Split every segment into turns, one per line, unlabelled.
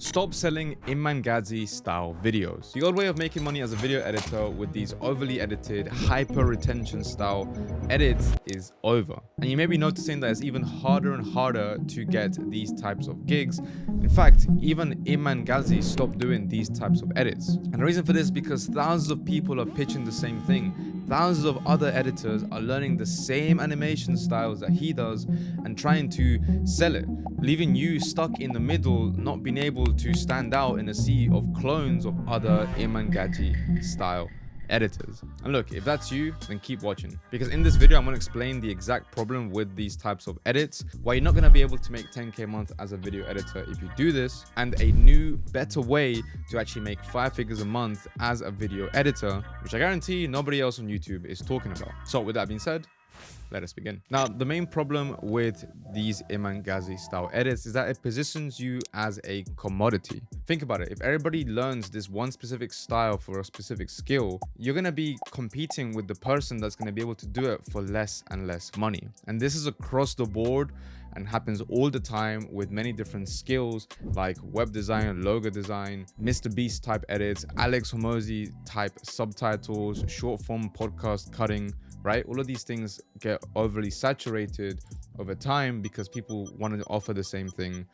Stop selling Iman Gadzhi style videos. The old way of making money as a video editor with these overly edited, hyper retention style edits is over. And you may be noticing that it's even harder and harder to get these types of gigs. In fact, even Iman Gadzhi stopped doing these types of edits. And the reason for this is because thousands of people are pitching the same thing. Thousands of other editors are learning the same animation styles that he does and trying to sell it, leaving you stuck in the middle, not being able to stand out in a sea of clones of other Iman Gadzhi style editors. And look, if that's you, then keep watching, because in this video I'm going to explain the exact problem with these types of edits, why you're not going to be able to make 10k a month as a video editor if you do this, and a new better way to actually make 5 figures a month as a video editor, which I guarantee nobody else on YouTube is talking about. So with that being said, let us begin. Now, the main problem with these Iman Gadzhi style edits is that it positions you as a commodity. Think about it. If everybody learns this one specific style for a specific skill, you're going to be competing with the person that's going to be able to do it for less and less money. And this is across the board and happens all the time with many different skills like web design, logo design, Mr. Beast type edits, Alex Hormozi type subtitles, short form podcast cutting, right? All of these things get overly saturated over time because people want to offer the same thing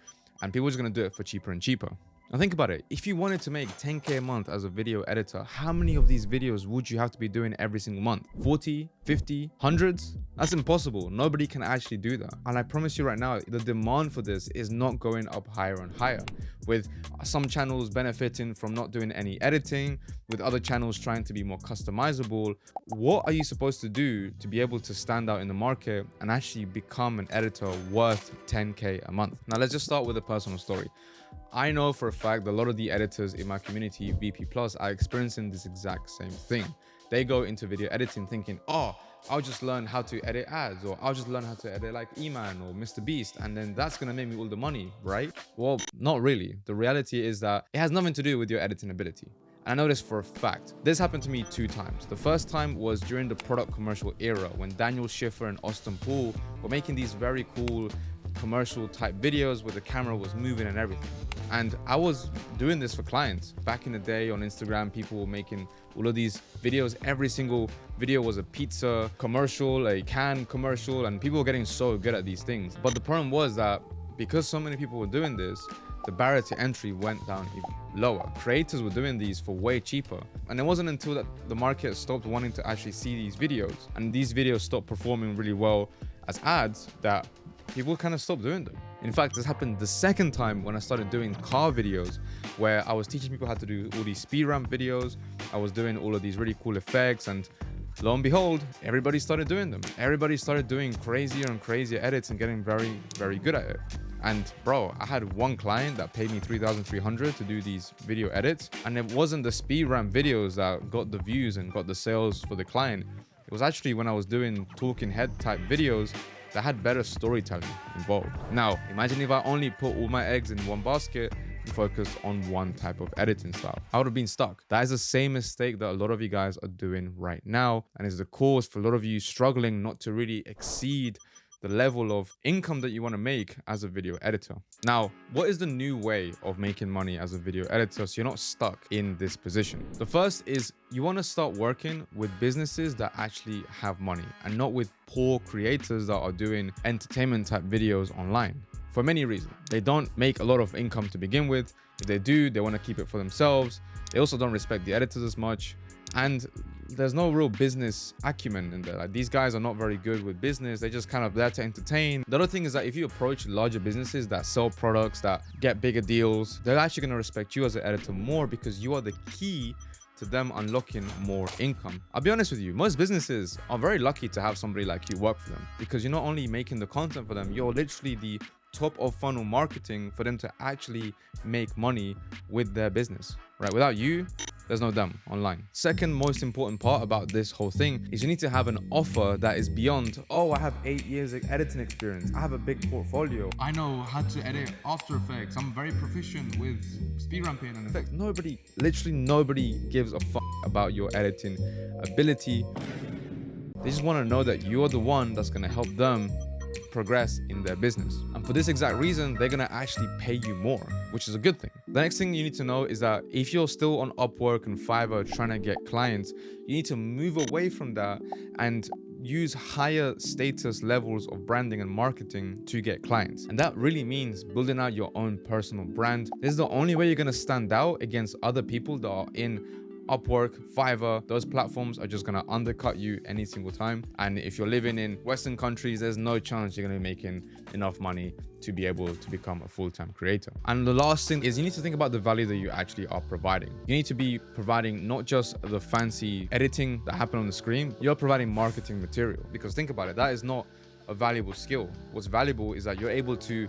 and people are just going to do it for cheaper and cheaper. Now think about it. If you wanted to make 10k a month as a video editor, how many of these videos would you have to be doing every single month? 40, 50, hundreds? That's impossible. Nobody can actually do that. And I promise you right now, the demand for this is not going up higher and higher, with some channels benefiting from not doing any editing, with other channels trying to be more customizable. What are you supposed to do to be able to stand out in the market and actually become an editor worth 10k a month? Now let's just start with a personal story. I know for a fact that a lot of the editors in my community, VP+, are experiencing this exact same thing. They go into video editing thinking, oh, I'll just learn how to edit ads, or I'll just learn how to edit like Iman or Mr. Beast, and then that's going to make me all the money, right? Well, not really. The reality is that it has nothing to do with your editing ability. And I know this for a fact. This happened to me 2 times. The first time was during the product commercial era when Daniel Schiffer and Austin Poole were making these very cool commercial type videos where the camera was moving and everything. And I was doing this for clients. Back in the day on Instagram, people were making all of these videos. Every single video was a pizza commercial, a can commercial, and people were getting so good at these things. But the problem was that because so many people were doing this, the barrier to entry went down even lower. Creators were doing these for way cheaper. And it wasn't until that the market stopped wanting to actually see these videos and these videos stopped performing really well as ads that people kind of stopped doing them. In fact, this happened the second time when I started doing car videos, where I was teaching people how to do all these speed ramp videos. I was doing all of these really cool effects, and lo and behold, everybody started doing them. Everybody started doing crazier and crazier edits and getting very, very good at it. And bro, I had one client that paid me $3,300 to do these video edits. And it wasn't the speed ramp videos that got the views and got the sales for the client. It was actually when I was doing talking head type videos that had better storytelling involved. Now, imagine if I only put all my eggs in one basket and focused on one type of editing style. I would have been stuck. That is the same mistake that a lot of you guys are doing right now, and is the cause for a lot of you struggling not to really exceed the level of income that you want to make as a video editor. Now, what is the new way of making money as a video editor so you're not stuck in this position? The first is you want to start working with businesses that actually have money and not with poor creators that are doing entertainment type videos online. For many reasons. They don't make a lot of income to begin with. If they do, they want to keep it for themselves. They also don't respect the editors as much. And there's no real business acumen in there. Like, these guys are not very good with business. They're just kind of there to entertain. The other thing is that if you approach larger businesses that sell products, that get bigger deals, they're actually going to respect you as an editor more because you are the key to them unlocking more income. I'll be honest with you, most businesses are very lucky to have somebody like you work for them, because you're not only making the content for them, you're literally the top of funnel marketing for them to actually make money with their business, right? Without you, there's no them online. Second most important part about this whole thing is you need to have an offer that is beyond, oh, I have 8 years of editing experience, I have a big portfolio, I know how to edit After Effects, I'm very proficient with speed ramping and effects. Nobody, literally nobody gives a fuck about your editing ability. They just want to know that you're the one that's going to help them progress in their business. And for this exact reason, they're gonna actually pay you more, which is a good thing. The next thing you need to know is that if you're still on Upwork and Fiverr trying to get clients, you need to move away from that and use higher status levels of branding and marketing to get clients. And that really means building out your own personal brand. This is the only way you're gonna stand out against other people that are in Upwork, Fiverr. Those platforms are just gonna undercut you any single time. And if you're living in Western countries, there's no chance you're gonna be making enough money to be able to become a full-time creator. And the last thing is you need to think about the value that you actually are providing. You need to be providing not just the fancy editing that happen on the screen, you're providing marketing material. Because think about it, that is not a valuable skill. What's valuable is that you're able to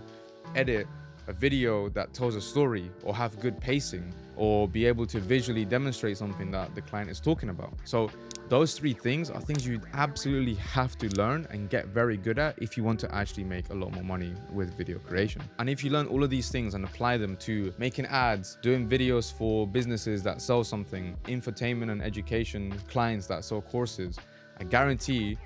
edit a video that tells a story, or have good pacing, or be able to visually demonstrate something that the client is talking about. So those three things are things you absolutely have to learn and get very good at if you want to actually make a lot more money with video creation. And if you learn all of these things and apply them to making ads, doing videos for businesses that sell something, infotainment and education clients that sell courses, I guarantee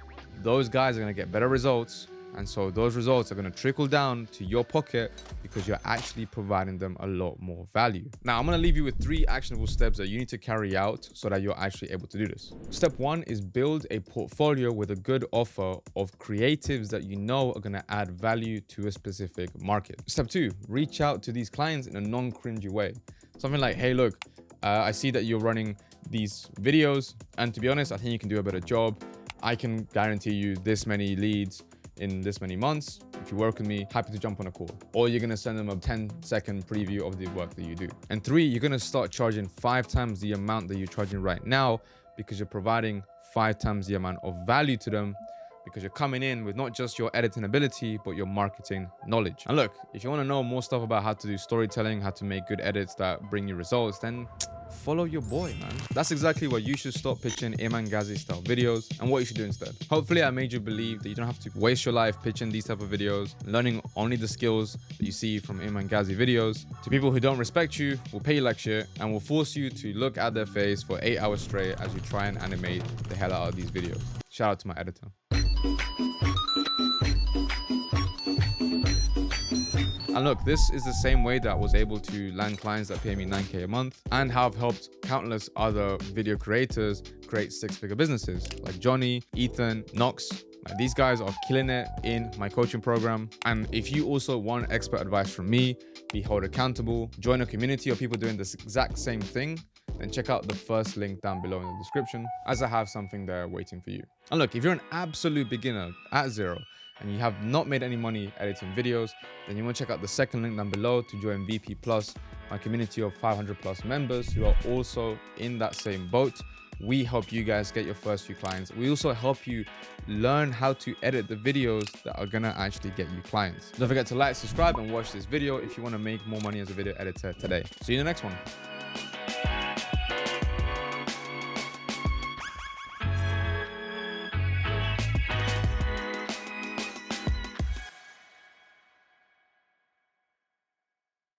those guys are going to get better results. And so those results are going to trickle down to your pocket because you're actually providing them a lot more value. Now, I'm going to leave you with 3 actionable steps that you need to carry out so that you're actually able to do this. Step 1 is build a portfolio with a good offer of creatives that you know are going to add value to a specific market. Step 2, reach out to these clients in a non-cringy way. Something like, hey, look, I see that you're running these videos, and to be honest, I think you can do a better job. I can guarantee you this many leads in this many months. If you work with me, happy to jump on a call. Or you're gonna send them a 10-second preview of the work that you do. And 3, you're gonna start charging 5 times the amount that you're charging right now, because you're providing 5 times the amount of value to them, because you're coming in with not just your editing ability, but your marketing knowledge. And look, if you wanna know more stuff about how to do storytelling, how to make good edits that bring you results, then follow your boy, man. That's exactly why you should stop pitching Iman Gadzhi style videos and what you should do instead. Hopefully I made you believe that you don't have to waste your life pitching these type of videos, learning only the skills that you see from Iman Gadzhi videos to people who don't respect you, will pay you like shit, and will force you to look at their face for 8 hours straight as you try and animate the hell out of these videos. Shout out to my editor. And look, this is the same way that I was able to land clients that pay me 9K a month, and how I've helped countless other video creators create 6-figure businesses like Johnny, Ethan, Knox. Like, these guys are killing it in my coaching program. And if you also want expert advice from me, be held accountable, join a community of people doing this exact same thing, then check out the first link down below in the description, as I have something there waiting for you. And look, if you're an absolute beginner at zero, and you have not made any money editing videos, then you want to check out the second link down below to join VP Plus, my community of 500+ members who are also in that same boat. We help you guys get your first few clients. We also help you learn how to edit the videos that are gonna actually get you clients. Don't forget to like, subscribe, and watch this video if you want to make more money as a video editor today. See you in the next one.